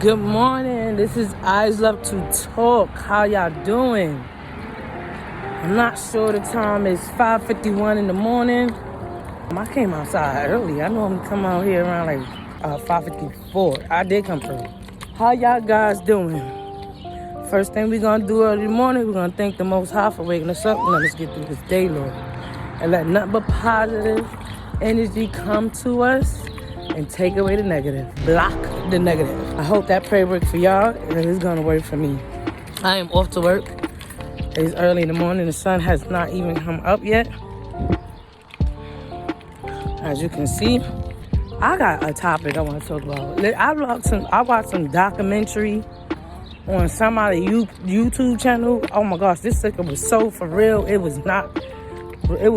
Good morning. This is Eyes Love to Talk. How y'all doing? I'm not sure the time. Is 5:51 in the morning. I came outside early. I normally come out here around like 5:54. I did come through. How y'all guys doing? First thing we're gonna do early in the morning, we're gonna thank the Most High for waking us up and let us get through this day, Lord. And let nothing but positive energy come to us and take away the negative. Block the negative. I hope that prayer worked for y'all, and it's gonna work for me. I am off to work. It's early in the morning. The sun has not even come up yet. As you can see, I got a topic I want to talk about. I watched some documentary on somebody's YouTube channel. Oh my gosh, this sucker was so for real. It was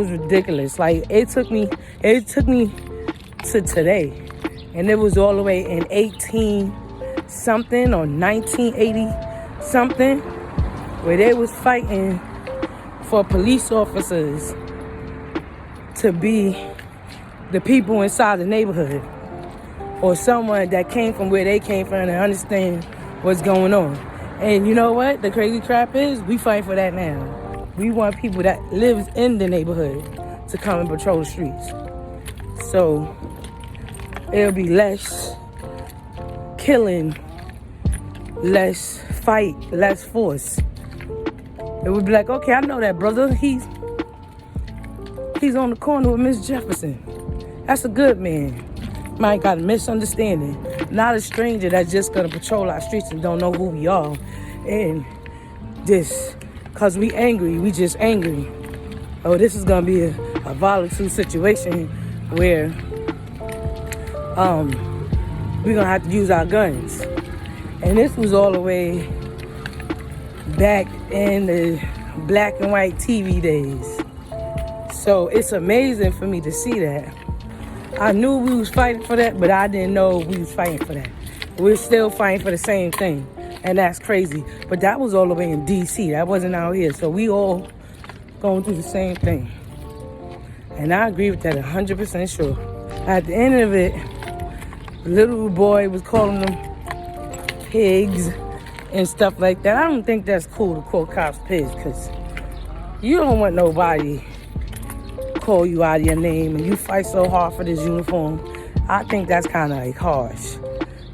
ridiculous. Like it took me to today. And it was all the way in 18 something or 1980 something, where they was fighting for police officers to be the people inside the neighborhood, or someone that came from where they came from and understand what's going on. And you know what? The crazy crap is, we fight for that now. We want people that lives in the neighborhood to come and patrol the streets. So it'll be less killing, less fight, less force. It would be like, okay, I know that brother. He's on the corner with Miss Jefferson. That's a good man. Might got a misunderstanding. Not a stranger that's just gonna patrol our streets and don't know who we are. And this, cause we angry, we just angry. Oh, this is gonna be a volatile situation where we're gonna have to use our guns. And this was all the way back in the black and white TV days. So it's amazing for me to see that. I knew we was fighting for that, but I didn't know we was fighting for that. We're still fighting for the same thing, and that's crazy. But that was all the way in DC. That wasn't out here. So we all going through the same thing. And I agree with that 100% sure. At the end of it, the little boy was calling them pigs and stuff like that. I don't think that's cool to call cops pigs, because you don't want nobody call you out of your name and you fight so hard for this uniform. I think that's kind of like harsh.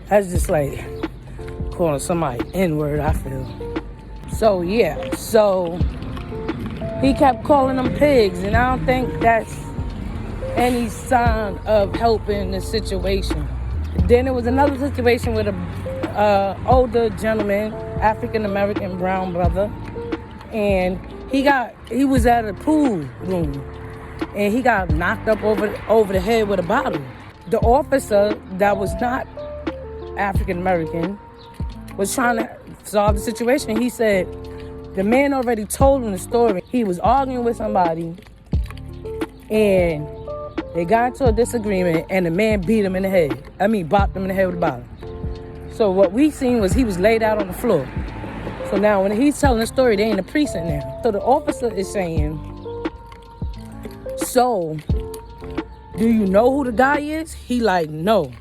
That's just like calling somebody N-word, I feel. So yeah, so he kept calling them pigs, and I don't think that's any sign of helping the situation. Then there was another situation with a older gentleman, African-American brown brother, and he was at a pool room, and he got knocked up over the head with a bottle. The officer that was not African-American was trying to solve the situation. He said the man already told him the story. He was arguing with somebody, and they got into a disagreement, and the man bopped him in the head with a bottle. So what we seen was he was laid out on the floor. So now when he's telling the story, they in the precinct now. So the officer is saying, so, do you know who the guy is? He like, no.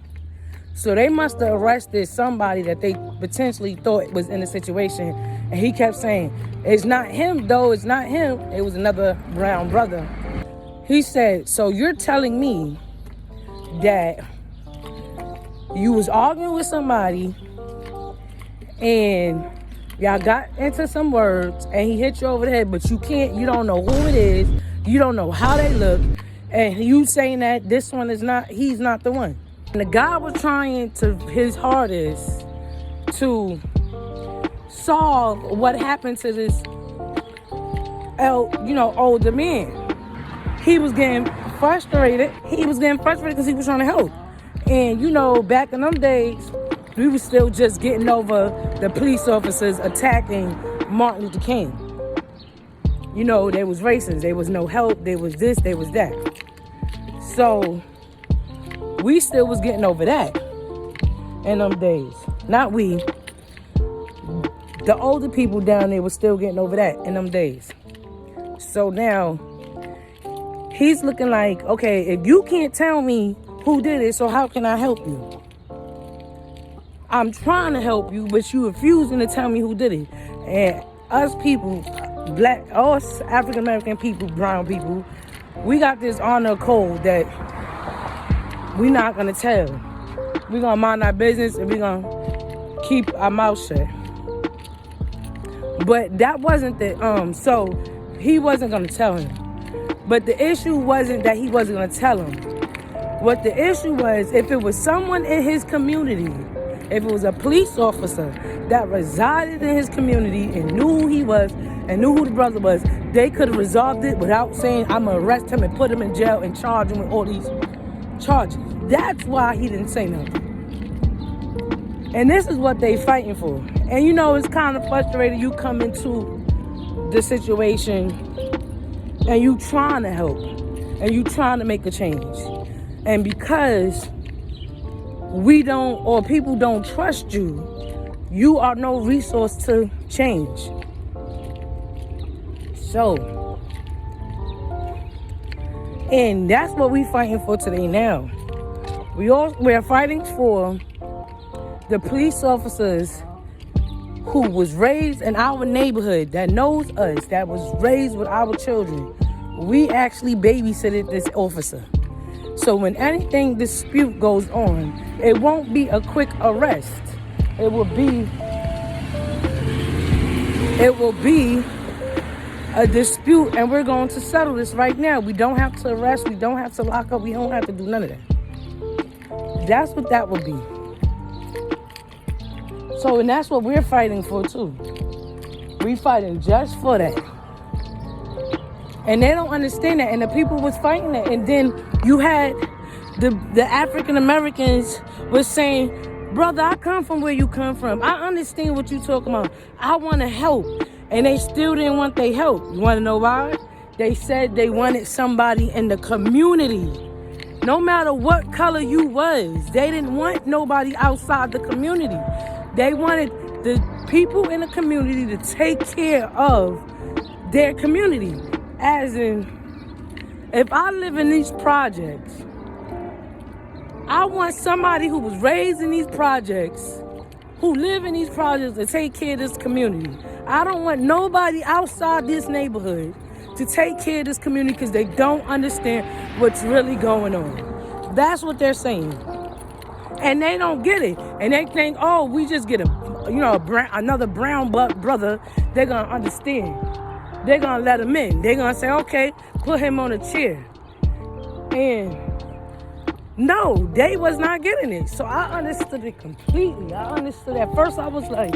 So they must have arrested somebody that they potentially thought was in the situation. And he kept saying, it's not him though, it's not him. It was another brown brother. He said, so you're telling me that you was arguing with somebody and y'all got into some words and he hit you over the head, but you don't know who it is, you don't know how they look, and you saying that he's not the one. And the guy was trying his hardest to solve what happened to this older man. He was getting frustrated. Because he was trying to help. And, back in them days, we were still just getting over the police officers attacking Martin Luther King. There was racist. There was no help. There was this, there was that. So, we still was getting over that in them days. Not we. The older people down there was still getting over that in them days. So now, he's looking like, okay, if you can't tell me who did it, so how can I help you? I'm trying to help you, but you refusing to tell me who did it. And us people, us African American people, brown people, we got this honor code that we not gonna tell. We gonna mind our business and we gonna keep our mouth shut. But that wasn't so he wasn't gonna tell him. But the issue wasn't that he wasn't gonna tell him. What the issue was, if it was someone in his community, if it was a police officer that resided in his community and knew who he was and knew who the brother was, they could have resolved it without saying, I'm going to arrest him and put him in jail and charge him with all these charges. That's why he didn't say nothing. And this is what they fighting for. And you know, it's kind of frustrating. You come into the situation and you trying to help and you trying to make a change. And because we don't, or people don't trust you, you are no resource to change. So, and that's what we're fighting for today now. We're fighting for the police officers who was raised in our neighborhood, that knows us, that was raised with our children. We actually babysitted this officer. So when anything dispute goes on, it won't be a quick arrest. It will be a dispute, and we're going to settle this right now. We don't have to arrest, we don't have to lock up, we don't have to do none of that. That's what that would be. So, and that's what we're fighting for too. We fighting just for that. And they don't understand that, and the people was fighting that. And then you had the African Americans was saying, brother, I come from where you come from. I understand what you talking about. I want to help. And they still didn't want their help. You want to know why? They said they wanted somebody in the community. No matter what color you was, they didn't want nobody outside the community. They wanted the people in the community to take care of their community. As in, if I live in these projects, I want somebody who was raised in these projects, who live in these projects, to take care of this community. I don't want nobody outside this neighborhood to take care of this community because they don't understand what's really going on. That's what they're saying. And they don't get it. And they think, oh, we just get another brown brother, they're going to understand. They're going to let him in. They're going to say, okay, put him on a chair. And no, they was not getting it. So I understood it completely. I understood. At first I was like,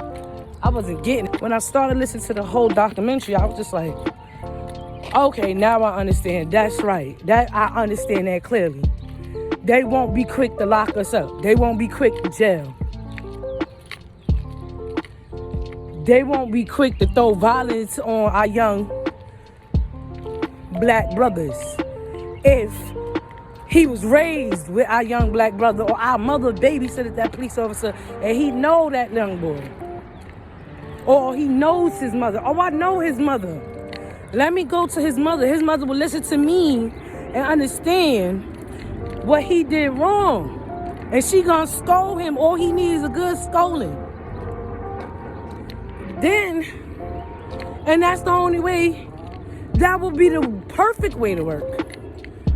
I wasn't getting it. When I started listening to the whole documentary, I was just like, okay, now I understand. That's right. That I understand that clearly. They won't be quick to lock us up. They won't be quick to jail. They won't be quick to throw violence on our young black brothers. If he was raised with our young black brother, or our mother babysitted that police officer, and he know that young boy. Or he knows his mother. Oh, I know his mother. Let me go to his mother. His mother will listen to me and understand what he did wrong. And she gonna scold him. All he needs is a good scolding. Then, and that's the only way, that would be the perfect way to work.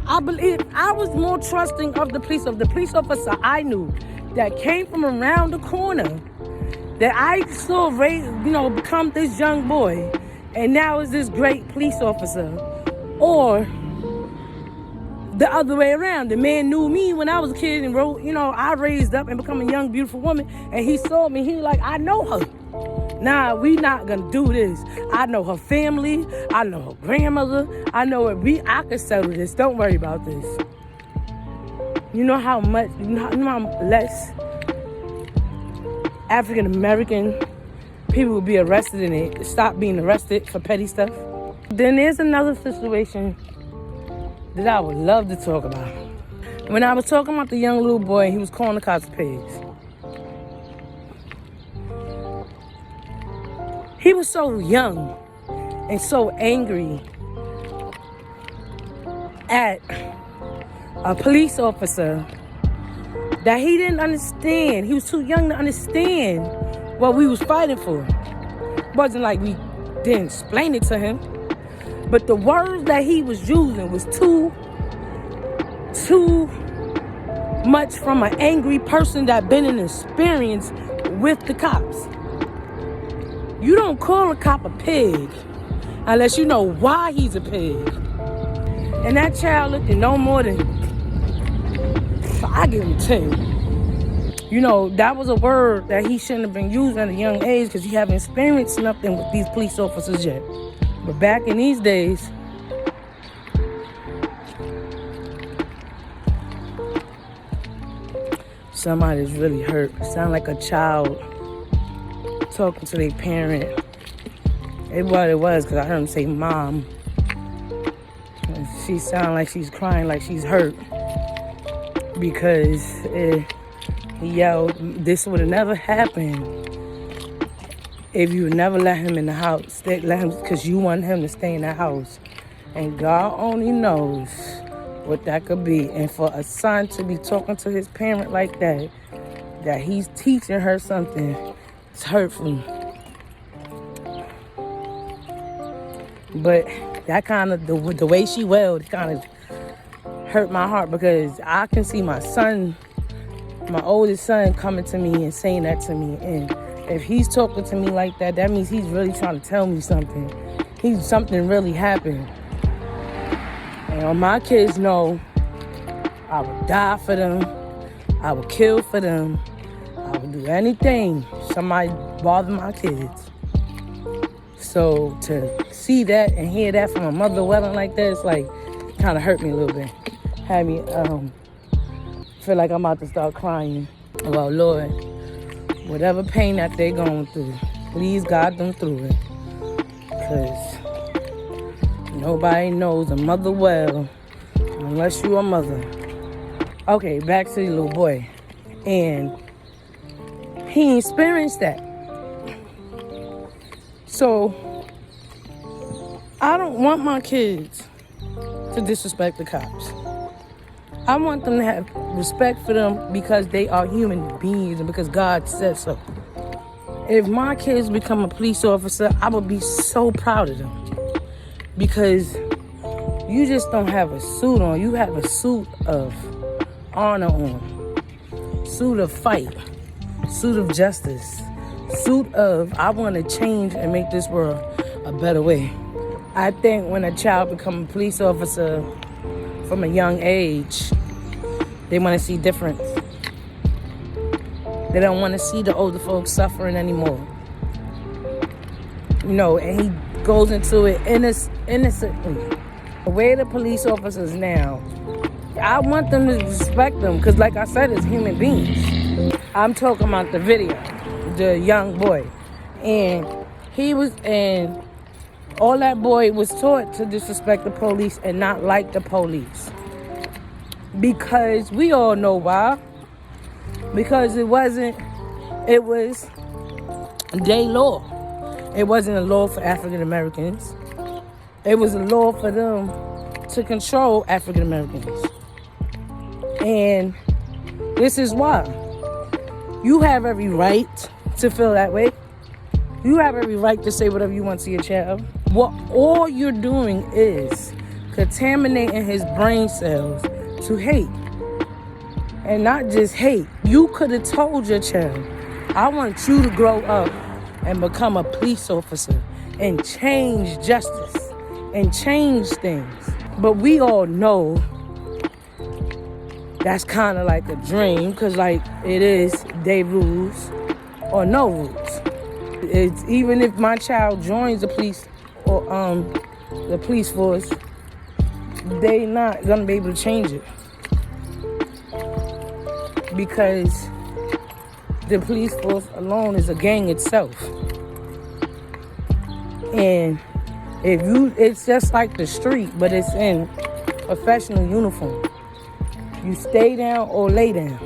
I believe I was more trusting of the police officer I knew that came from around the corner, that I saw become this young boy, and now is this great police officer. Or the other way around. The man knew me when I was a kid and I raised up and become a young, beautiful woman, and he saw me, he like, I know her. Nah, we not gonna do this. I know her family. I know her grandmother. I know I can settle this. Don't worry about this. You know how less African American people will be arrested and they stop being arrested for petty stuff. Then there's another situation that I would love to talk about. When I was talking about the young little boy, he was calling the cops pigs. He was so young and so angry at a police officer that he didn't understand. He was too young to understand what we was fighting for. It wasn't like we didn't explain it to him. But the words that he was using was too much from an angry person that been in experience with the cops. You don't call a cop a pig unless you know why he's a pig. And that child looked at no more than, I give him 10. You know, that was a word that he shouldn't have been using at a young age because he haven't experienced nothing with these police officers yet. But back in these days, somebody's really hurt. Sound like a child talking to their parent. It's what it was because I heard him say mom. And she sound like she's crying, like she's hurt. Because he yelled, this would have never happened if you would never let him in the house. Let him, because you want him to stay in the house. And God only knows what that could be. And for a son to be talking to his parent like that he's teaching her something, it's hurtful. But that kind of, the way she wailed, kind of hurt my heart because I can see my son, my oldest son, coming to me and saying that to me. And if he's talking to me like that, that means he's really trying to tell me something. Something really happened. And my kids know I would die for them. I would kill for them. I would do anything somebody bother my kids. So to see that and hear that from a mother wailing like that, it's like kind of hurt me a little bit. Had me feel like I'm about to start crying. Well, Lord, whatever pain that they're going through, please guide them through it. Because nobody knows a mother well unless you're a mother. Okay, back to the little boy. And he experienced that. So I don't want my kids to disrespect the cops. I want them to have respect for them because they are human beings and because God said so. If my kids become a police officer, I would be so proud of them. Because you just don't have a suit on. You have a suit of honor on. Suit of fight. Suit of justice. Suit of, I want to change and make this world a better way. I think when a child becomes a police officer from a young age, they want to see difference. They don't want to see the older folks suffering anymore. You know, and he goes into it innocently. The way the police officers now, I want them to respect them because like I said, it's human beings. I'm talking about the video, the young boy. And all that boy was taught to disrespect the police and not like the police. Because we all know why. Because it was their law. It wasn't a law for African Americans. It was a law for them to control African Americans. And this is why. You have every right to feel that way. You have every right to say whatever you want to your child. What all you're doing is contaminating his brain cells to hate. And not just hate. You could have told your child, I want you to grow up and become a police officer and change justice and change things. But we all know that's kind of like a dream because like it is they rules or no rules. It's even if my child joins the police or the police force, they not gonna be able to change it because the police force alone is a gang itself. And it's just like the street, but it's in professional uniform. You stay down or lay down.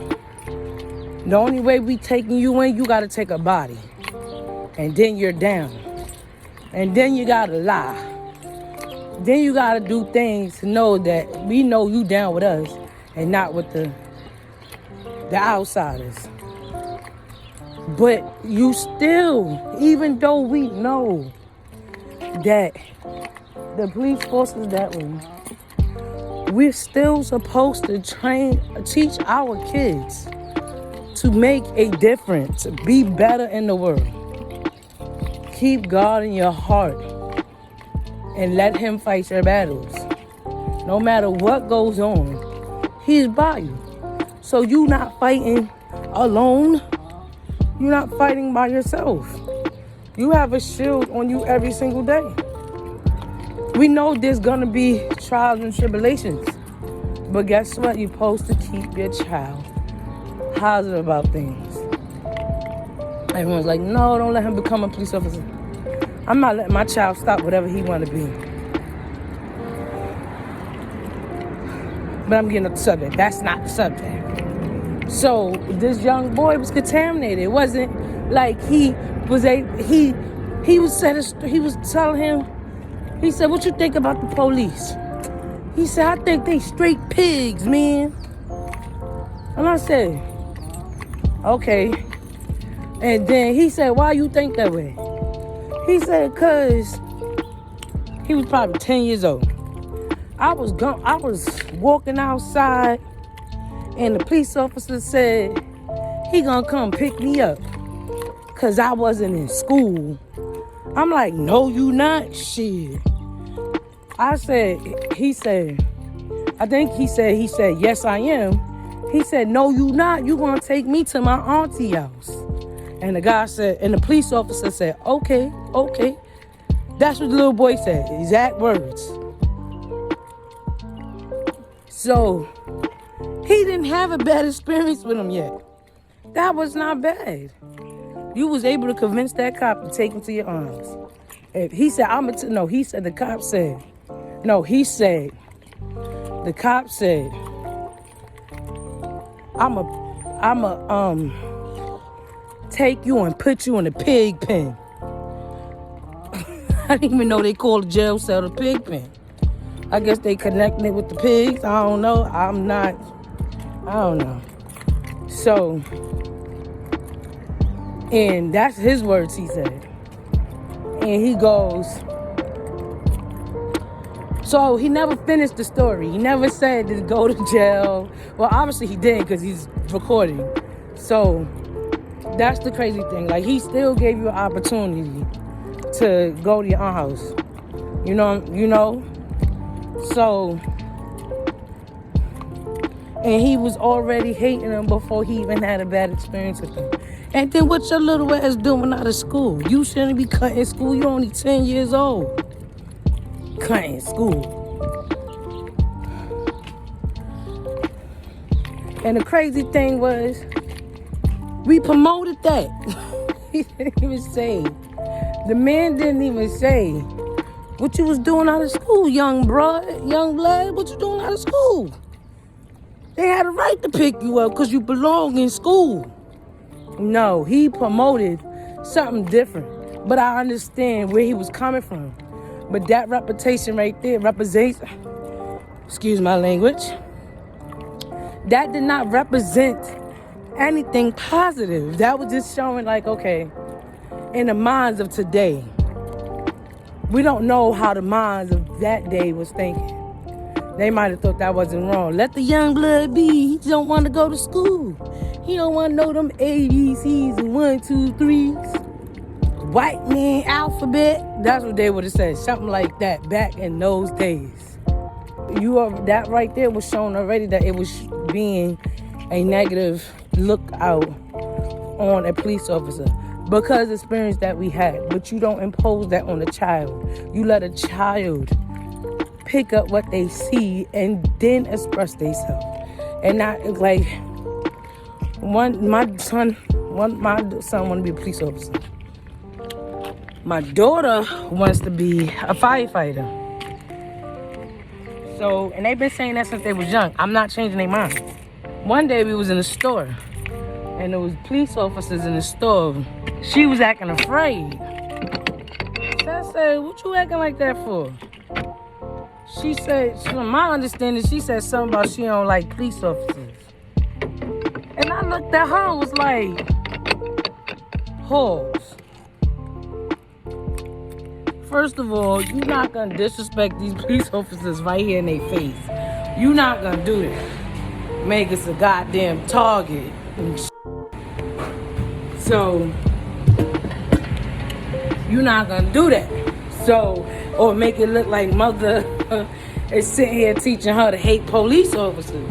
The only way we taking you in, you gotta take a body. And then you're down. And then you gotta lie. Then you gotta do things to know that we know you down with us and not with the the outsiders. But you still, even though we know that the police forces that way, we're still supposed to teach our kids to make a difference, be better in the world. Keep God in your heart and let him fight your battles. No matter what goes on, he's by you. So you're not fighting alone. You're not fighting by yourself. You have a shield on you every single day. We know there's gonna be trials and tribulations, but guess what? You're supposed to keep your child positive about things. Everyone's like, no, don't let him become a police officer. I'm not letting my child stop whatever he want to be. But I'm getting off the subject. That's not the subject. So this young boy was contaminated. It wasn't like he was telling him, he said, what you think about the police? He said, I think they straight pigs, man. And I said, okay. And then he said, why you think that way? He said, cause he was probably 10 years old. I was walking outside and the police officer said, he gonna come pick me up cause I wasn't in school. I'm like, no, you not, shit. He said, yes, I am. He said, no, you not. You gonna take me to my auntie house. And the guy said, and the police officer said, okay. That's what the little boy said, exact words. So, he didn't have a bad experience with him yet. That was not bad. You was able to convince that cop to take him to your arms. The cop said, I'ma take you and put you in a pig pen. I didn't even know they called the jail cell the pig pen. I guess they connecting it with the pigs. I don't know. I don't know. So, and that's his words, he said. And he goes, so he never finished the story. He never said to go to jail. Well, obviously he didn't because he's recording. So that's the crazy thing. Like, he still gave you an opportunity to go to your aunt house. You know? So, and he was already hating him before he even had a bad experience with him. And then what your little ass doing out of school? You shouldn't be cutting school. You're only 10 years old. Cutting school. And the crazy thing was, we promoted that. He didn't even say. The man didn't even say what you was doing out of school, young blood. What you doing out of school? They had a right to pick you up because you belong in school. No, he promoted something different. But I understand where he was coming from. But that reputation right there represents, excuse my language, that did not represent anything positive. That was just showing like, okay, in the minds of today, we don't know how the minds of that day was thinking. They might have thought that wasn't wrong. Let the young blood be. He don't want to go to school. He don't want to know them ABCs and 1, 2, 3s. White man alphabet. That's what they would have said. Something like that back in those days. That right there was showing already that it was being a negative lookout on a police officer because of the experience that we had. But you don't impose that on a child. You let a child pick up what they see and then express themselves. And not like my son want to be a police officer. My daughter wants to be a firefighter. So, and they've been saying that since they was young. I'm not changing their mind. One day we was in a store and there was police officers in the store. She was acting afraid. So I said, what you acting like that for? She said, from my understanding, she said something about she don't like police officers. And I'm looked at her and was like, pause. First of all, you're not gonna disrespect these police officers right here in their face. You're not gonna do that. Make us a goddamn target. So, you're not gonna do that. So, or make it look like mother is sitting here teaching her to hate police officers.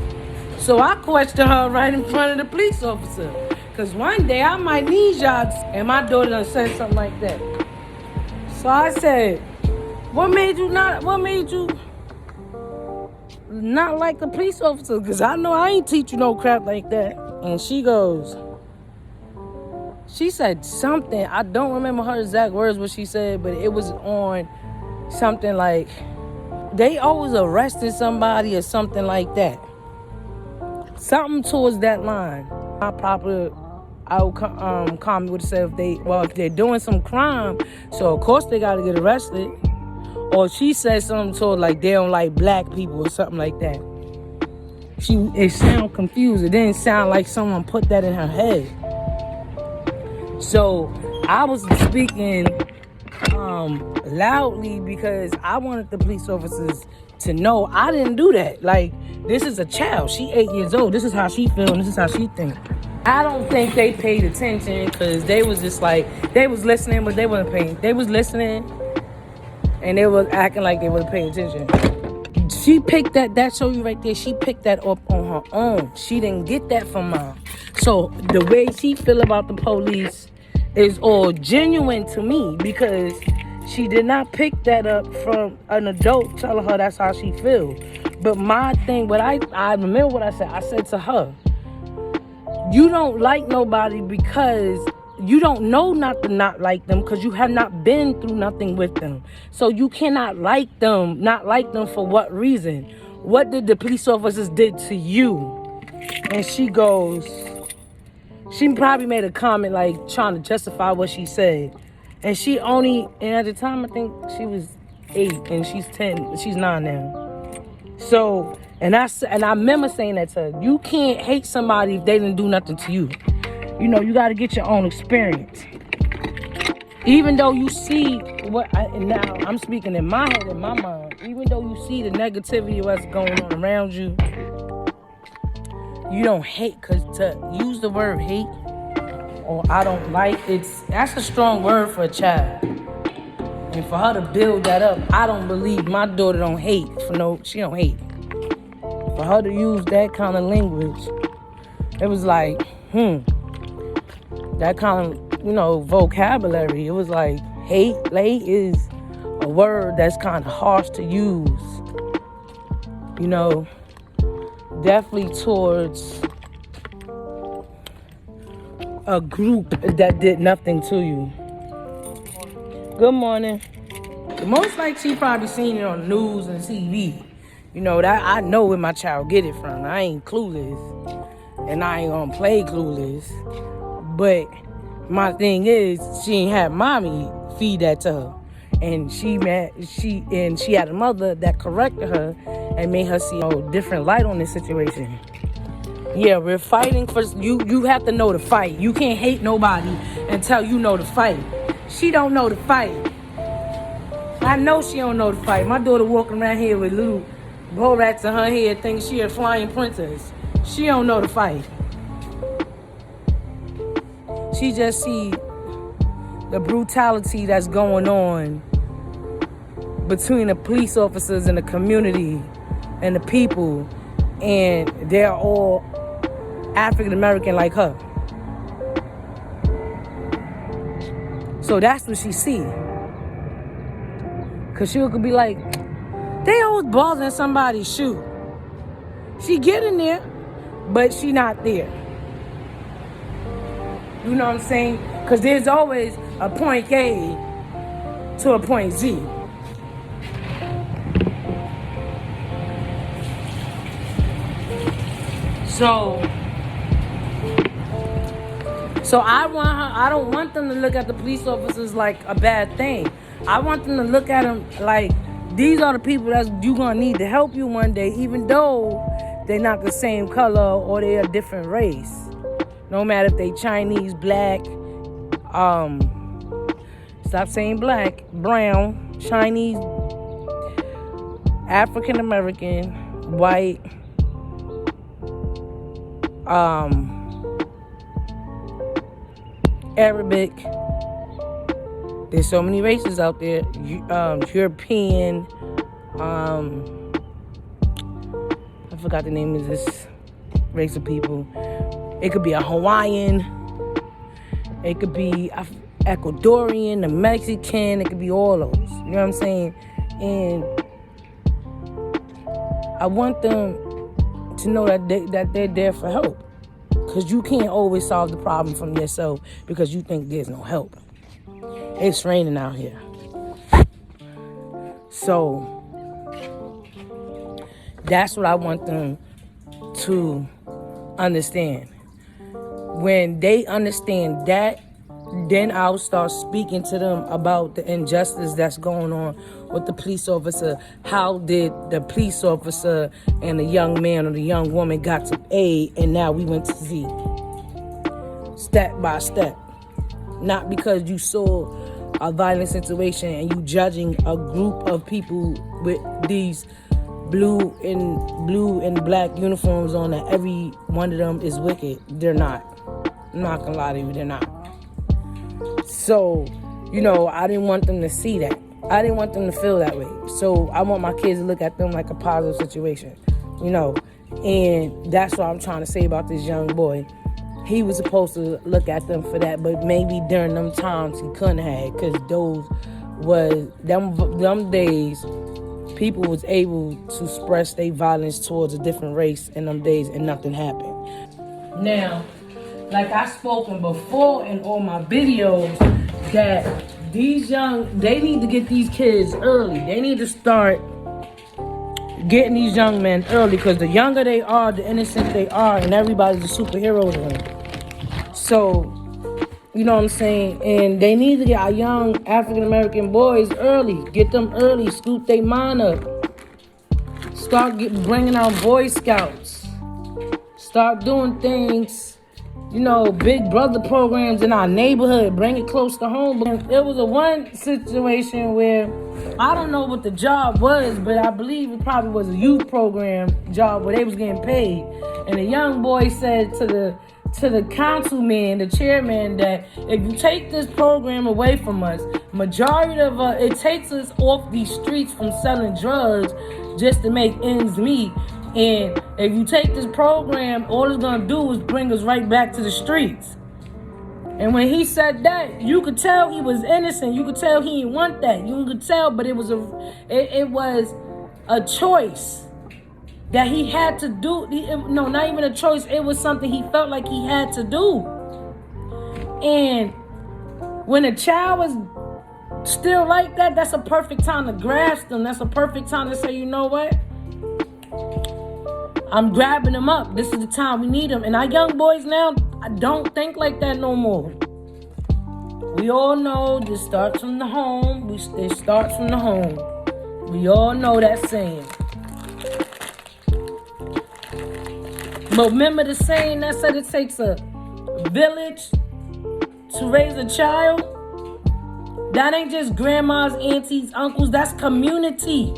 So I questioned her right in front of the police officer. Because one day I might need y'all. And my daughter done said something like that. So I said, what made you not like the police officer? Because I know I ain't teach you no crap like that. And she said something. I don't remember her exact words, what she said, but it was on something like, they always arrested somebody or something like that. Something towards that line. My proper comment would say if they're doing some crime, so of course they gotta get arrested. Or she said something toward like they don't like black people or something like that. It sounded confused. It didn't sound like someone put that in her head. So I was speaking loudly because I wanted the police officers to know I didn't do that. Like, this is a child. She 8 years old. This is how she feel and this is how she think. I don't think they paid attention because they was just like, they was listening, but they wasn't paying. They was listening and they was acting like they wasn't paying attention. She picked that show you right there. She picked that up on her own. She didn't get that from mom. So the way she feel about the police is all genuine to me because she did not pick that up from an adult telling her that's how she feels. But my thing, I remember what I said. I said to her, you don't like nobody because you don't know not to not like them because you have not been through nothing with them. So you cannot like them, not like them for what reason? What did the police officers did to you? And she goes, she probably made a comment like trying to justify what she said. And at the time I think she was 8 and she's 10, she's 9 now. So, and I remember saying that to her, you can't hate somebody if they didn't do nothing to you. You know, you got to get your own experience. Even though you see now I'm speaking in my head, in my mind, even though you see the negativity of what's going on around you, you don't hate, because to use the word hate or I don't like, that's a strong word for a child. And for her to build that up, I don't believe my daughter don't hate she don't hate. For her to use that kind of language, it was like, that kind of, vocabulary. It was like hate is a word that's kind of harsh to use. Definitely towards a group that did nothing to you. Good morning. Most likely she probably seen it on the news and TV. That I know where my child get it from. I ain't clueless. And I ain't gonna play clueless. But my thing is, she ain't had mommy feed that to her. And she had a mother that corrected her and made her see a different light on this situation. Yeah, we're fighting for you have to know the fight. You can't hate nobody until you know the fight. She don't know the fight. I know she don't know the fight. My daughter walking around here with little bull rats in her head thinking she a flying princess. She don't know the fight. She just see the brutality that's going on between the police officers and the community and the people, and they're all African American like her. So that's what she see. Cause she could be like, they always bothering somebody's shoe. She get in there, but she not there. You know what I'm saying? Cause there's always a point A to a point Z. So I don't want them to look at the police officers like a bad thing. I want them to look at them like these are the people that you gonna need to help you one day, even though they're not the same color or they're a different race. No matter if they Chinese, black, stop saying black, brown, Chinese, African American, white, Arabic. There's so many races out there. European, I forgot the name of this race of people. It could be a Hawaiian. It could be Ecuadorian, a Mexican. It could be all those. You know what I'm saying? And I want them to know that they're there for help. Because you can't always solve the problem from yourself because you think there's no help. It's raining out here. So that's what I want them to understand. When they understand that, then I'll start speaking to them about the injustice that's going on with the police officer. How did the police officer and the young man or the young woman got to A and now we went to Z? Step by step. Not because you saw a violent situation and you judging a group of people with these blue and black uniforms on that every one of them is wicked. They're not. I'm not gonna lie to you, they're not. So, I didn't want them to see that. I didn't want them to feel that way. So I want my kids to look at them like a positive situation, and that's what I'm trying to say about this young boy. He was supposed to look at them for that, but maybe during them times he couldn't have, because those was them days people was able to express their violence towards a different race in them days and nothing happened. Now, like I spoken before in all my videos, that they need to get these kids early. They need to start getting these young men early, because the younger they are, the innocent they are, and everybody's a superhero to them. So, you know what I'm saying? And they need to get our young African-American boys early. Get them early. Scoop their mind up. Start bringing out Boy Scouts. Start doing things, Big Brother programs in our neighborhood. Bring it close to home. There was one situation where, I don't know what the job was, but I believe it probably was a youth program job where they was getting paid. And the young boy said to the councilman, the chairman, that if you take this program away from us, majority of it takes us off these streets from selling drugs just to make ends meet. And if you take this program, all it's gonna do is bring us right back to the streets. And when he said that, you could tell he was innocent. You could tell he didn't want that. You could tell, but it was a choice that he had to do. No, not even a choice. It was something he felt like he had to do. And when a child was still like that, that's a perfect time to grasp them. That's a perfect time to say, you know what? I'm grabbing them up. This is the time we need them. And our young boys now, I don't think like that no more. We all know this starts from the home. It starts from the home. We all know that saying. But remember the saying that said it takes a village to raise a child? That ain't just grandmas, aunties, uncles. That's community.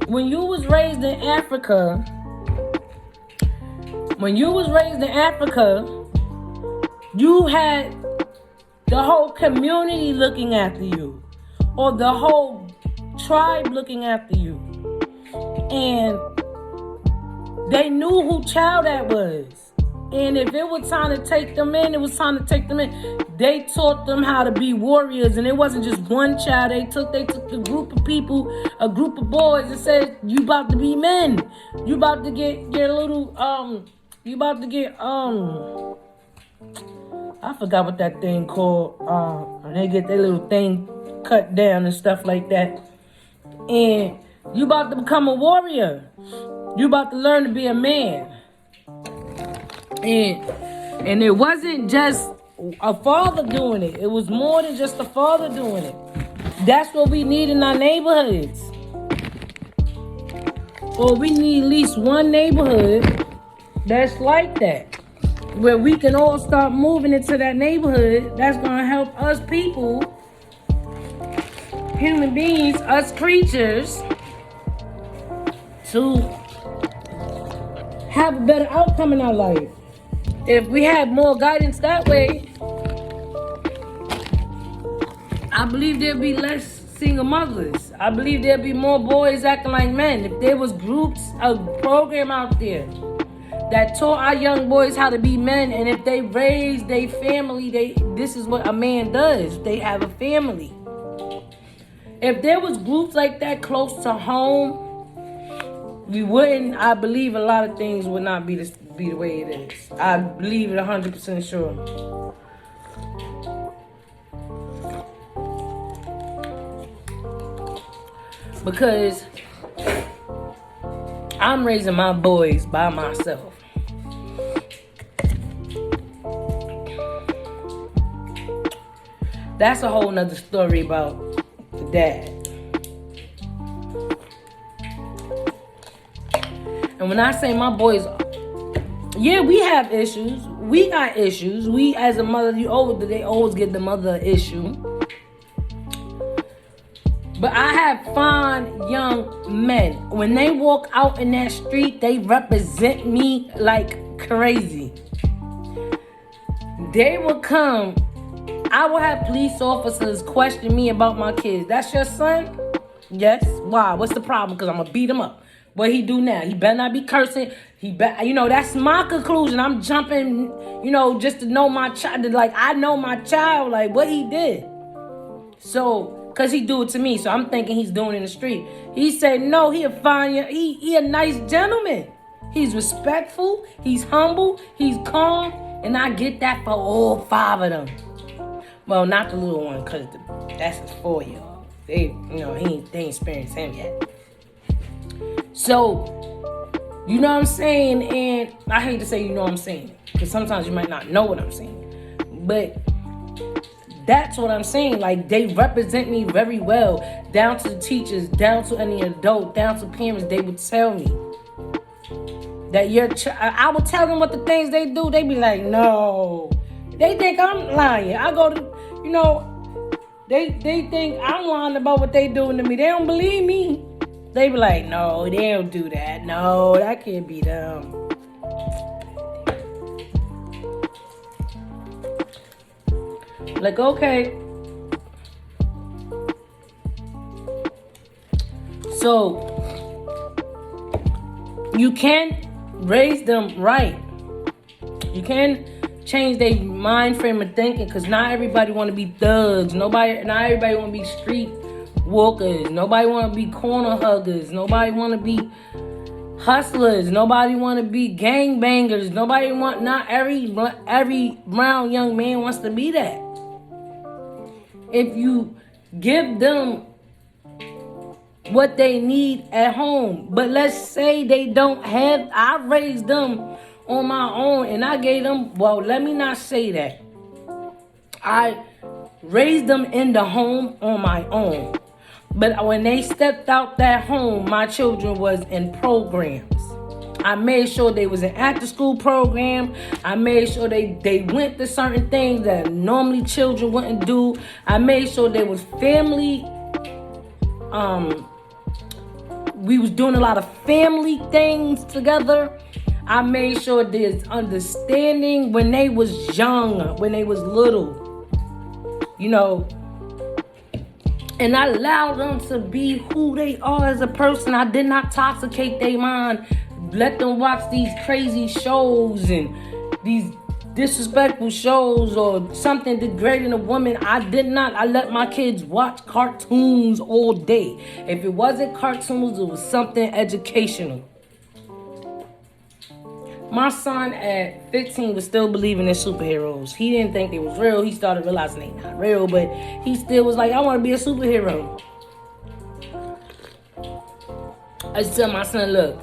When you was raised in Africa, you had the whole community looking after you, or the whole tribe looking after you. And they knew who child that was. And if it was time to take them in, it was time to take them in. They taught them how to be warriors. And it wasn't just one child. They took a group of people, a group of boys, and said, you about to be men. You about to get a little, I forgot what that thing called. They get their little thing cut down and stuff like that. And you about to become a warrior. You about to learn to be a man. And it wasn't just a father doing it. It was more than just a father doing it. That's what we need in our neighborhoods. Or we need at least one neighborhood that's like that. where we can all start moving into that neighborhood that's going to help us people, human beings, us creatures, to have a better outcome in our life. If we have more guidance that way, I believe there'll be less single mothers. I believe there'll be more boys acting like men. If there was groups, a program out there that taught our young boys how to be men, and if they raise their family, this is what a man does. They have a family. If there was groups like that close to home, we wouldn't, I believe a lot of things would not be the way it is. I believe it 100% sure. Because I'm raising my boys by myself. That's a whole nother story about the dad. And when I say my boys, yeah, we have issues. We got issues. We, as a mother, they always get the mother issue. But I have fine young men. When they walk out in that street, they represent me like crazy. They will come. I will have police officers question me about my kids. That's your son? Yes. Why? What's the problem? Because I'm going to beat him up. What he do now? He better not be cursing. That's my conclusion. I'm jumping, just to know my child. Like, I know my child, like, what he did. So, because he do it to me. So, I'm thinking he's doing it in the street. He said, no, he a nice gentleman. He's respectful. He's humble. He's calm. And I get that for all 5 of them. Well, not the little one, because that's his 4-year-old. They ain't experienced him yet. So, you know what I'm saying? And I hate to say you know what I'm saying, because sometimes you might not know what I'm saying. But that's what I'm saying. Like, they represent me very well. Down to the teachers, down to any adult, down to parents, they would tell me that I would tell them what the things they do. They be like, no. They think I'm lying. I go to, they think I'm lying about what they doing to me. They don't believe me. They be like, no, they don't do that. No, that can't be them. Like, okay. So, you can raise them right. You can change their mind frame of thinking, because not everybody want to be thugs. Not everybody want to be street walkers. Nobody want to be corner huggers. Nobody want to be hustlers. Nobody want to be gangbangers. Not every brown young man wants to be that. If you give them what they need at home, but let's say they don't have, I raised them on my own, and I gave them, well, let me not say that. I raised them in the home on my own. But when they stepped out that home, my children was in programs. I made sure they was in after school program. I made sure they went to certain things that normally children wouldn't do. I made sure there was family. We was doing a lot of family things together. I made sure there's understanding when they was young, when they was little. And I allowed them to be who they are as a person. I did not toxicate their mind. Let them watch these crazy shows and these disrespectful shows or something degrading a woman. I did not. I let my kids watch cartoons all day. If it wasn't cartoons, it was something educational. My son at 15 was still believing in superheroes. He didn't think they was real. He started realizing they not real, but he still was like, I want to be a superhero. I just tell my son, look,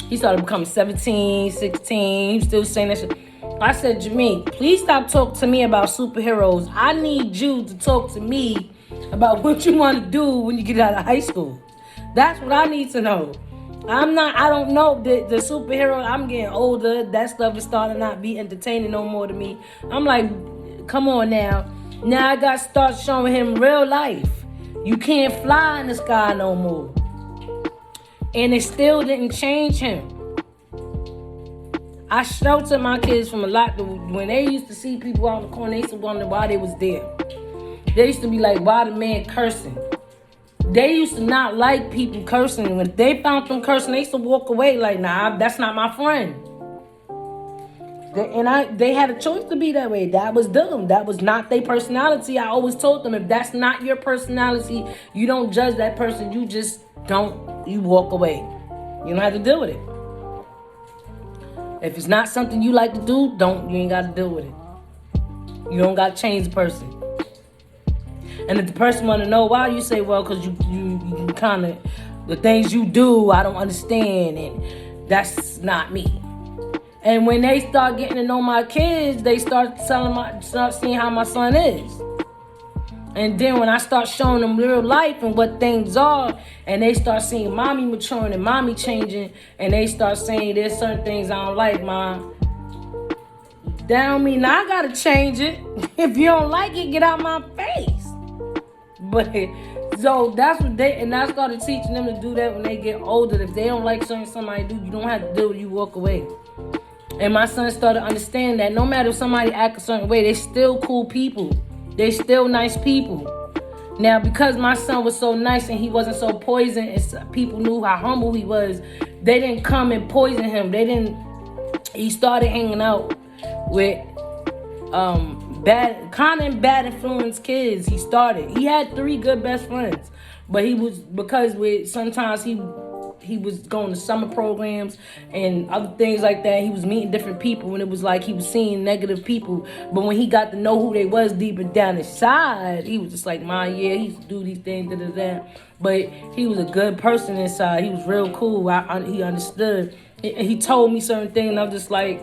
he started becoming 17, 16. He was still saying that shit. I said, Jameek, please stop talking to me about superheroes. I need you to talk to me about what you want to do when you get out of high school. That's what I need to know. I don't know. The superhero, I'm getting older. That stuff is starting to not be entertaining no more to me. I'm like, come on now. Now I got to start showing him real life. You can't fly in the sky no more. And it still didn't change him. I shelter my kids from a lot. When they used to see people out in the corner, they used to wonder why they was there. They used to be like, why the man cursing? They used to not like people cursing. When they found them cursing, they used to walk away like, nah, that's not my friend. They had a choice to be that way. That was them. That was not their personality. I always told them, if that's not your personality, you don't judge that person. You just don't, you walk away. You don't have to deal with it. If it's not something you like to do, you ain't got to deal with it. You don't got to change the person. And if the person want to know why, you say, well, because you kind of, the things you do, I don't understand, and that's not me. And when they start getting to know my kids, they start seeing how my son is. And then when I start showing them real life and what things are, and they start seeing mommy maturing and mommy changing, and they start saying there's certain things I don't like, Mom. That don't mean I gotta change it. If you don't like it, get out my face. But so that's what and I started teaching them to do that when they get older. If they don't like something somebody do, you don't have to do it, you walk away. And my son started understanding that no matter if somebody act a certain way, they still cool people. They still nice people. Now, because my son was so nice and he wasn't so poison, and people knew how humble he was, they didn't come and poison him. He started hanging out with bad influence kids. He had 3 good best friends, but sometimes he was going to summer programs and other things like that. He was meeting different people, and it was like he was seeing negative people. But when he got to know who they was deeper down inside, he was just like, yeah, he used to do these things, But he was a good person inside. He was real cool. He understood. He told me certain things, and I'm just like,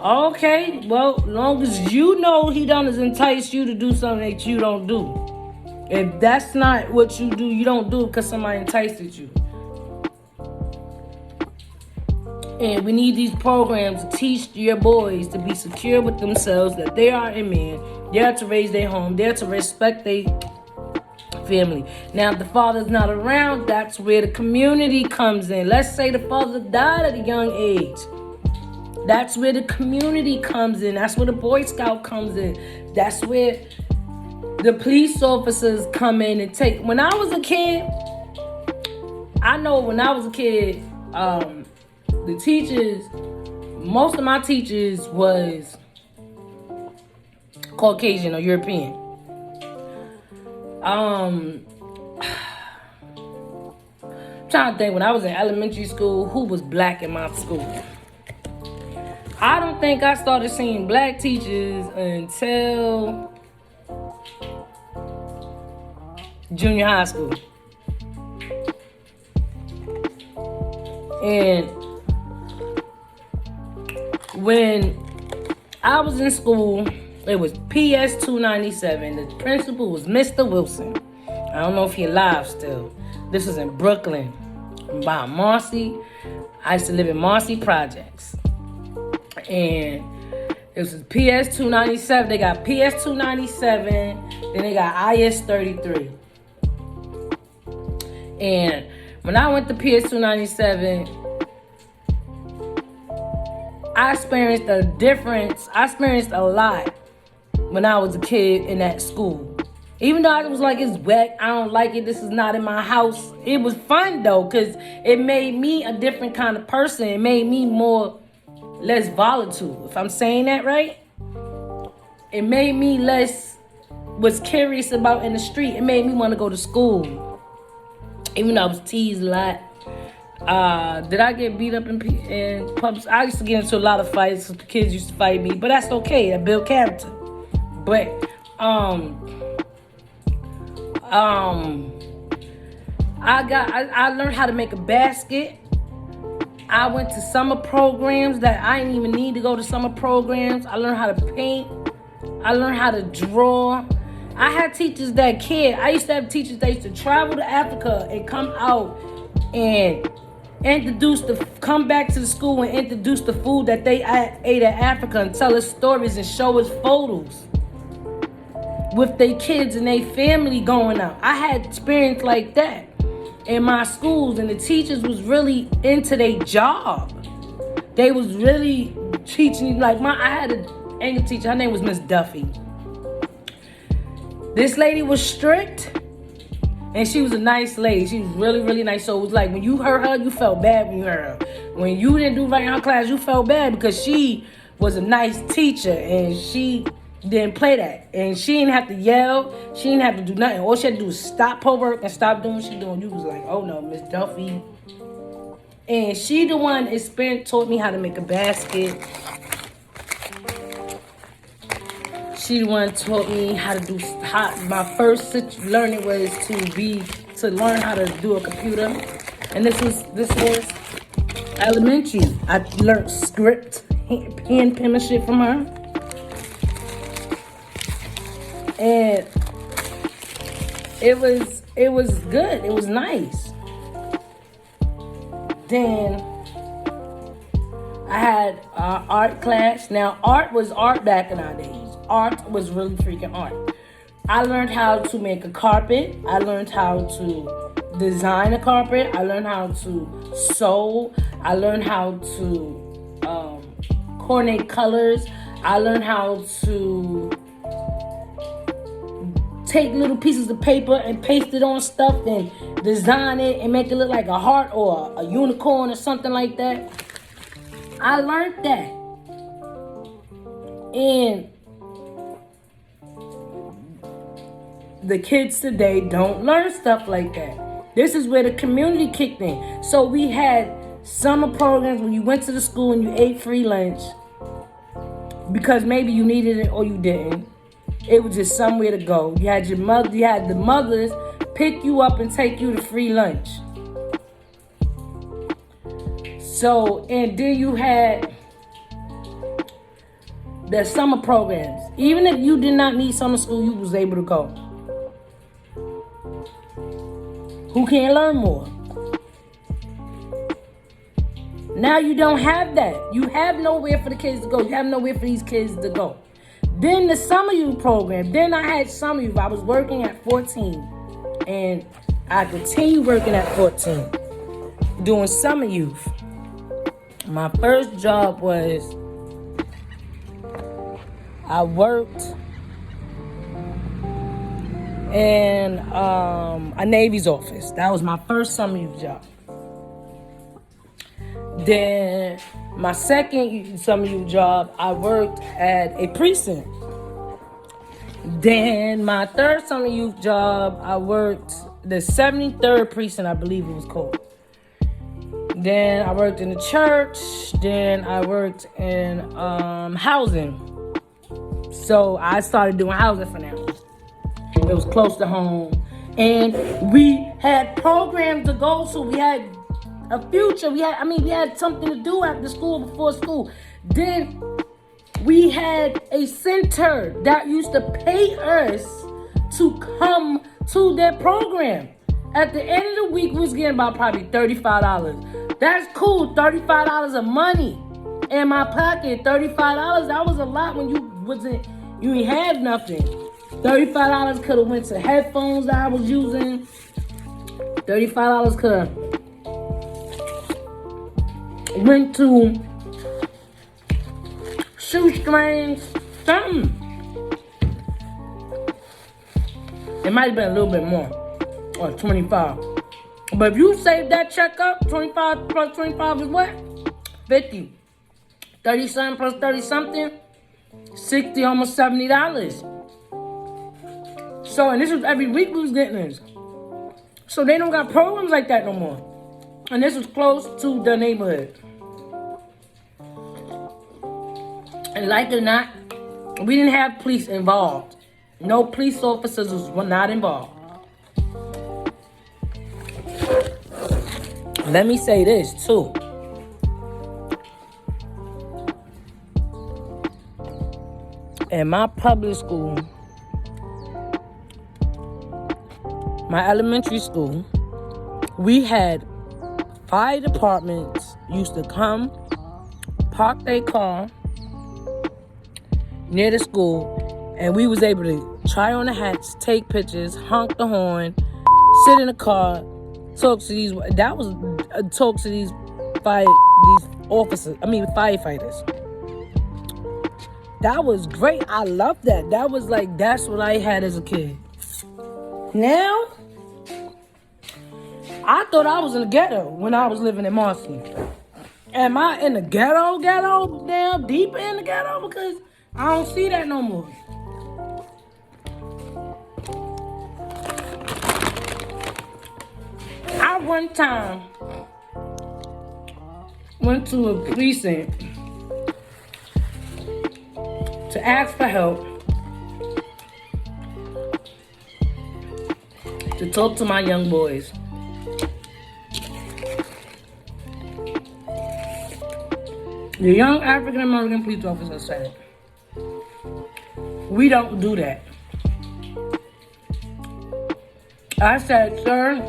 okay, well, as long as you know he done entice you to do something that you don't do. If that's not what you do, you don't do it because somebody enticed you. And we need these programs to teach your boys to be secure with themselves, that they are a man, they are to raise their home, they are to respect their family. Now, if the father's not around, that's where the community comes in. Let's say the father died at a young age. That's where the community comes in. That's where the Boy Scout comes in. That's where the police officers come in and take. When I was a kid, the teachers, most of my teachers was Caucasian or European. I'm trying to think, when I was in elementary school, who was black in my school? I don't think I started seeing black teachers until junior high school. And when I was in school, it was PS 297. The principal was Mr. Wilson. I don't know if he's alive still. This was in Brooklyn by Marcy. I used to live in Marcy Projects. And it was PS 297. They got PS 297. Then they got IS 33. And when I went to PS 297, I experienced a difference. I experienced a lot when I was a kid in that school. Even though I was like, it's wet, I don't like it, this is not in my house. It was fun though, because it made me a different kind of person. It made me less volatile, if I'm saying that right. It made me was curious about in the street. It made me want to go to school. Even though I was teased a lot. Did I get beat up in pubs? I used to get into a lot of fights. The kids used to fight me, but that's okay. That built character. But I learned how to make a basket. I went to summer programs that I didn't even need to go to summer programs. I learned how to paint. I learned how to draw. I had teachers I used to have teachers that used to travel to Africa and come out and come back to the school and introduce the food that they ate in Africa and tell us stories and show us photos with their kids and their family going out. I had experience like that in my schools, and the teachers was really into their job. They was really teaching, like I had an English teacher, her name was Miss Duffy. This lady was strict, and she was a nice lady. She was really, really nice. So it was like when you heard her, you felt bad when you heard her. When you didn't do right in her class, you felt bad because she was a nice teacher and she didn't play that. And she didn't have to yell. She didn't have to do nothing. All she had to do was stop her work and stop doing what she doing. You was like, oh no, Miss Duffy. And she the one taught me how to make a basket. She the one taught me how to do. My first learning was to learn how to do a computer, and this was elementary. I learned script, hand penmanship from her, and it was good. It was nice. Then I had art class. Now art was art back in our days. Art was really freaking art. I learned how to make a carpet. I learned how to design a carpet. I learned how to sew. I learned how to coordinate colors. I learned how to take little pieces of paper and paste it on stuff and design it and make it look like a heart or a unicorn or something like that. I learned that. And the kids today don't learn stuff like that. This is where the community kicked in. So we had summer programs when you went to the school and you ate free lunch because maybe you needed it or you didn't. It was just somewhere to go. You had the mothers pick you up and take you to free lunch. So, and then you had the summer programs. Even if you did not need summer school, you was able to go. Who can learn more? Now you don't have that. You have nowhere for the kids to go. You have nowhere for these kids to go. Then the summer youth program. Then I had summer youth. I was working at 14. And I continued working at 14. Doing summer youth. My first job was I worked in a Navy's office. That was my first summer youth job. Then my second summer youth job, I worked at a precinct. Then my third summer youth job, I worked the 73rd precinct, I believe it was called. Then I worked in the church. Then I worked in housing. So I started doing housing for now. It was close to home. And we had programs to go to. We had a future. We had something to do after school, before school. Then we had a center that used to pay us to come to their program. At the end of the week, we was getting about probably $35. That's cool, $35 of money in my pocket. $35, that was a lot when you ain't had nothing. $35 could have went to headphones that I was using. $35 could have went to shoestrings, something. It might have been a little bit more, or 25. But if you save that check up, 25 plus 25 is what? 50. 30 something plus 30 something, 60, almost $70. So, and this was every week we was getting this. So they don't got programs like that no more. And this was close to the neighborhood. And like it or not, we didn't have police involved. No police officers were not involved. Let me say this too. In my public school, my elementary school, we had fire departments used to come, park their car near the school, and we was able to try on the hats, take pictures, honk the horn, sit in the car, talk to these. That was talk to these firefighters. That was great. I loved that. That's what I had as a kid. Now, I thought I was in the ghetto when I was living in Marcy. Am I in the ghetto, down deep in the ghetto? Because I don't see that no more. I one time went to a precinct to ask for help, to talk to my young boys. The young African American police officer said, "We don't do that." I said, "Sir,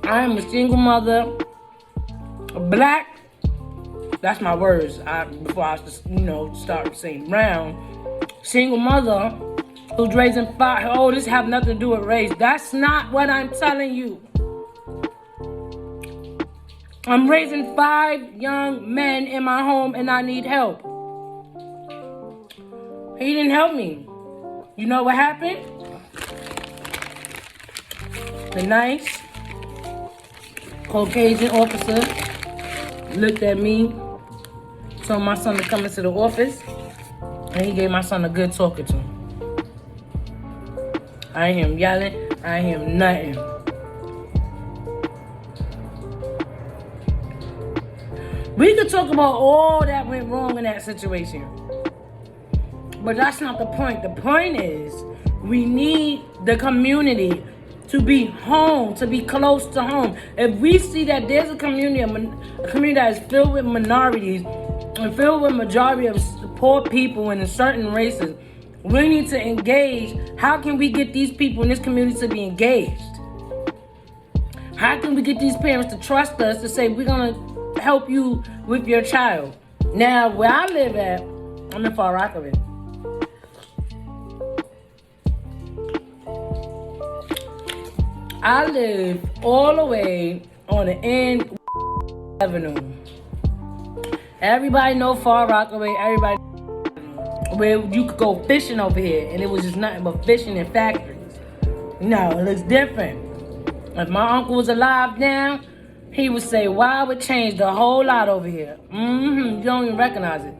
I am a single mother, black." That's my words. Before I start saying brown. Single mother who's raising 5. Oh, this have nothing to do with race. That's not what I'm telling you. I'm raising 5 young men in my home and I need help. He didn't help me. You know what happened? The nice Caucasian officer looked at me, told my son to come into the office, and he gave my son a good talking to. I ain't hear him yelling. I ain't hear him nothing. We could talk about all that went wrong in that situation. But that's not the point. The point is, we need the community to be home, to be close to home. If we see that there's a community that is filled with minorities and filled with majority of poor people and in certain races, we need to engage. How can we get these people in this community to be engaged? How can we get these parents to trust us to say, we're going to help you with your child? Now, where I live at, I'm in Far Rockaway. I live all the way on the end of Avenue. Everybody know Far Rockaway. Everybody where you could go fishing over here, and it was just nothing but fishing and factories. No, it looks different. If my uncle was alive now, he would say, "Why would change the whole lot over here?" You don't even recognize it.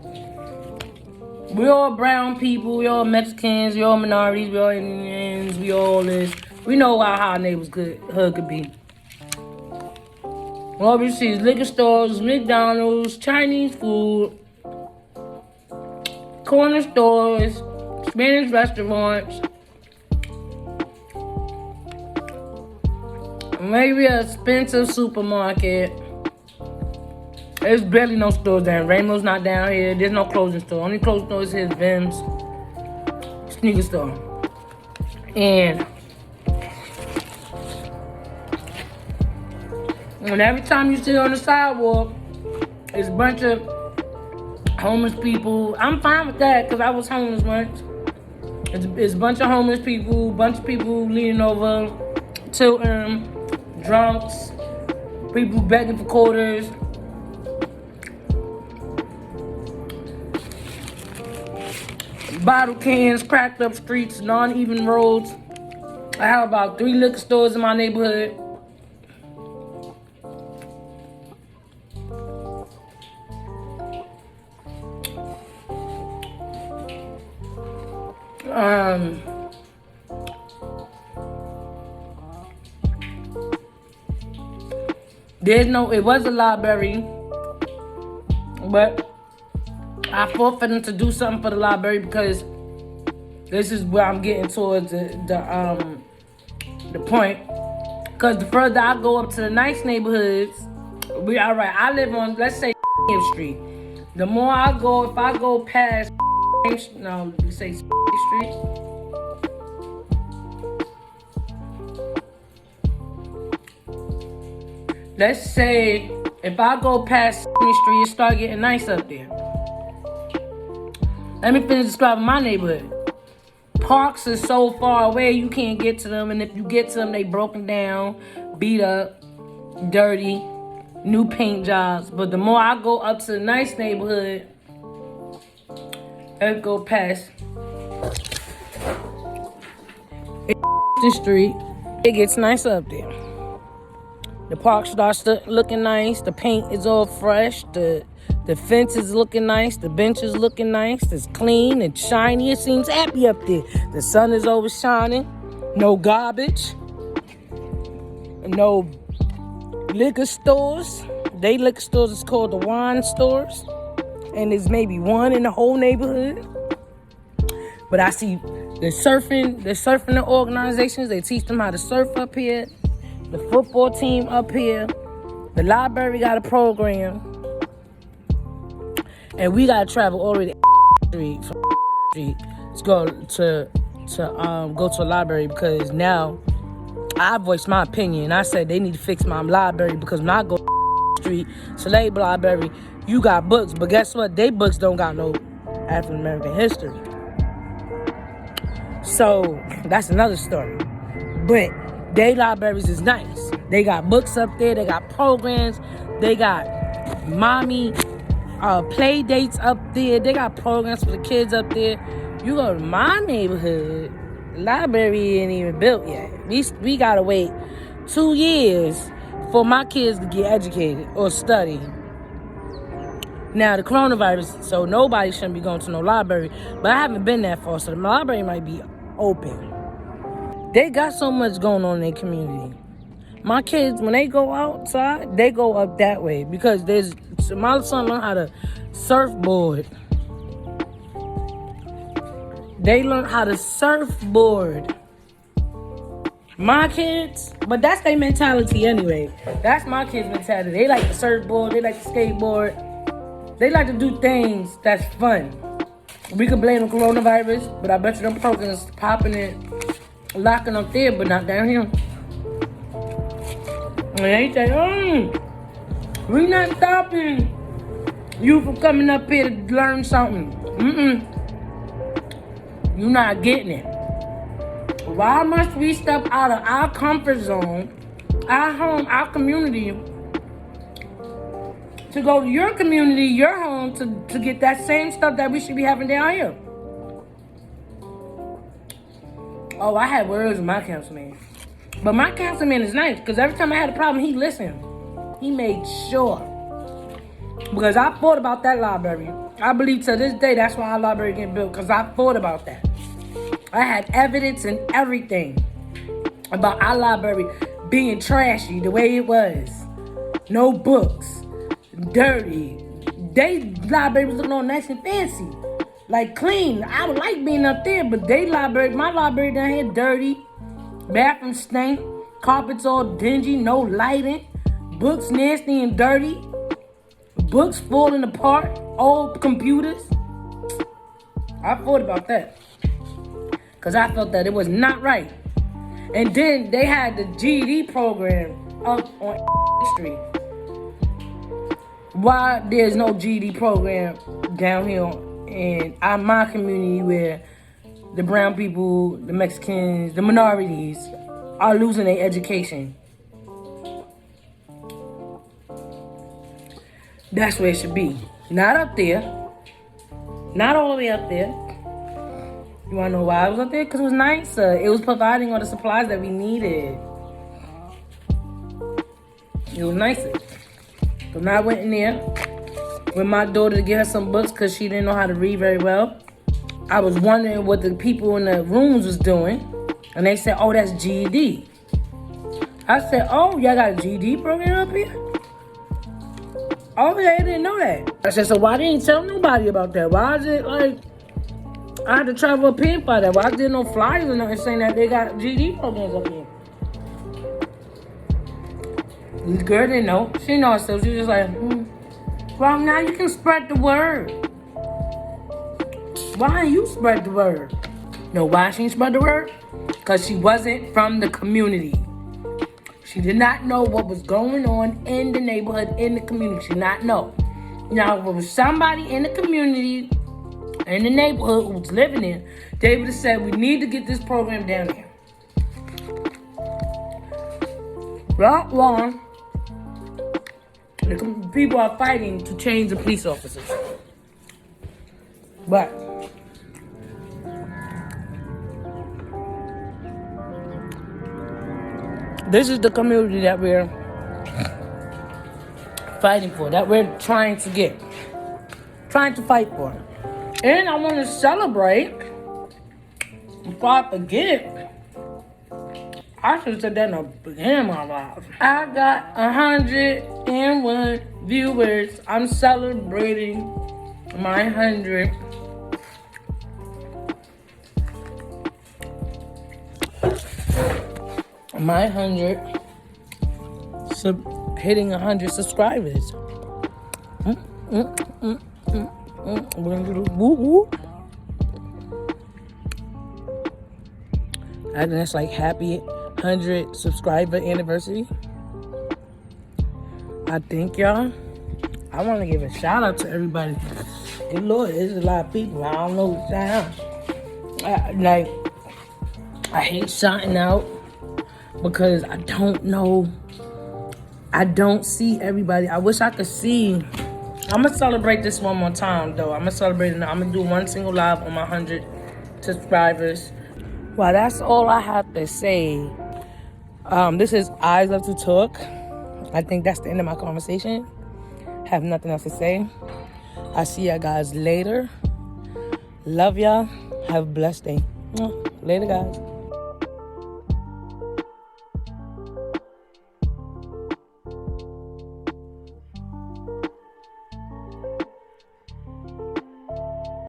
We all brown people, we all Mexicans, we all minorities, we all Indians, we all this. We know how our neighbors hood could be. All we see is liquor stores, McDonald's, Chinese food, corner stores, Spanish restaurants, maybe a expensive supermarket. There's barely no stores down. Rainbow's not down here. There's no clothing store. Only clothing store is his Vim's sneaker store. And every time you sit on the sidewalk, it's a bunch of homeless people. I'm fine with that because I was homeless once. It's a bunch of homeless people, bunch of people leaning over, tilting, drunks, people begging for quarters. Bottle cans, cracked up streets, non-even roads. I have about 3 liquor stores in my neighborhood. It was a library, but I fought for them to do something for the library because this is where I'm getting towards the point. Because the further I go up to the nice neighborhoods, I live on, let's say, Street. The more I go, if I go past, Street. let's say if I go past Street, it start getting nice up there. Let me finish describing my neighborhood. Parks are so far away you can't get to them, and if you get to them, they broken down, beat up, dirty, new paint jobs. But the more I go up to the nice neighborhood, let's go past the street, it gets nice up there. The park starts looking nice. The paint is all fresh. The fence is looking nice. The bench is looking nice. It's clean and shiny. It seems happy up there. The sun is always shining. No garbage. No liquor stores. They liquor stores is called the wine stores. And there's maybe one in the whole neighborhood. But I see the surfing organizations. They teach them how to surf up here. The football team up here. The library got a program. And we gotta travel all the way to street from street to go to a library, because now I voiced my opinion. I said they need to fix my library, because when I go to street, Slave Library, you got books, but guess what? They books don't got no African American history. So that's another story. But they libraries is nice. They got books up there. They got programs. They got mommy play dates up there. They got programs for the kids up there. You go to my neighborhood, the library ain't even built yet. We gotta wait 2 years for my kids to get educated or study. Now the coronavirus, so nobody shouldn't be going to no library. But I haven't been that far, so the library might be open. They got so much going on in their community. My kids, when they go outside, they go up that way, because my son learned how to surfboard. They learn how to surfboard. My kids, but that's their mentality anyway. That's my kids' mentality. They like to surfboard, they like to skateboard. They like to do things that's fun. We can blame the coronavirus, but I bet you them programs popping it, locking up there, but not down here. And they say, we not stopping you from coming up here to learn something. You're not getting it. Why must we step out of our comfort zone, our home, our community, to go to your community, your home, to get that same stuff that we should be having down here? Oh, I had words with my councilman. But my councilman is nice, because every time I had a problem, he listened. He made sure. Because I thought about that library. I believe to this day that's why our library getting built, because I thought about that. I had evidence and everything about our library being trashy the way it was. No books. Dirty. They library was looking all nice and fancy. Like clean. I would like being up there, but my library down here dirty. Bathroom stank. Carpets all dingy. No lighting. Books nasty and dirty. Books falling apart. Old computers. I thought about that, because I felt that it was not right. And then they had the GED program up on Street. Why there's no GED program down here in my community, where the brown people, the Mexicans, the minorities are losing their education? That's where it should be. Not up there. Not all the way up there. You want to know why I was up there? Because it was nicer. It was providing all the supplies that we needed. It was nicer. So now I went in there with my daughter to get her some books, because she didn't know how to read very well. I was wondering what the people in the rooms was doing. And they said, oh, that's GED. I said, oh, y'all got a GED program up here? Oh, yeah, I didn't know that. I said, so why didn't you tell nobody about that? Why is it like I had to travel up here for that? Why is there no flyers or nothing saying that they got GED programs up here? This girl didn't know. She didn't know herself. She was just like, well, now you can spread the word. Why you spread the word? You know why she didn't spread the word? Because she wasn't from the community. She did not know what was going on in the neighborhood, in the community. She did not know. Now, if it was somebody in the community, in the neighborhood who was living there, they would have said, we need to get this program down there. Not long, the people are fighting to change the police officers. But this is the community that we're fighting for, that we're trying to fight for. And I want to celebrate, before I forget, I should have said that in the beginning of my life. I got 101 viewers. I'm celebrating my 100. My 100. Hitting 100 subscribers. We're gonna do the woo woo. I think that's like happy 100 subscriber anniversary. I think, y'all. I want to give a shout out to everybody. Good Lord, there's a lot of people. I don't know what's down. I hate shouting out because I don't know. I don't see everybody. I wish I could see. I'm going to celebrate this one more time, though. I'm going to celebrate it now. I'm going to do one single live on my 100 subscribers. Well, that's all I have to say. This is Eyes Love to Talk. I think that's the end of my conversation. Have nothing else to say. I'll see y'all guys later. Love y'all. Have a blessed day. Later, guys.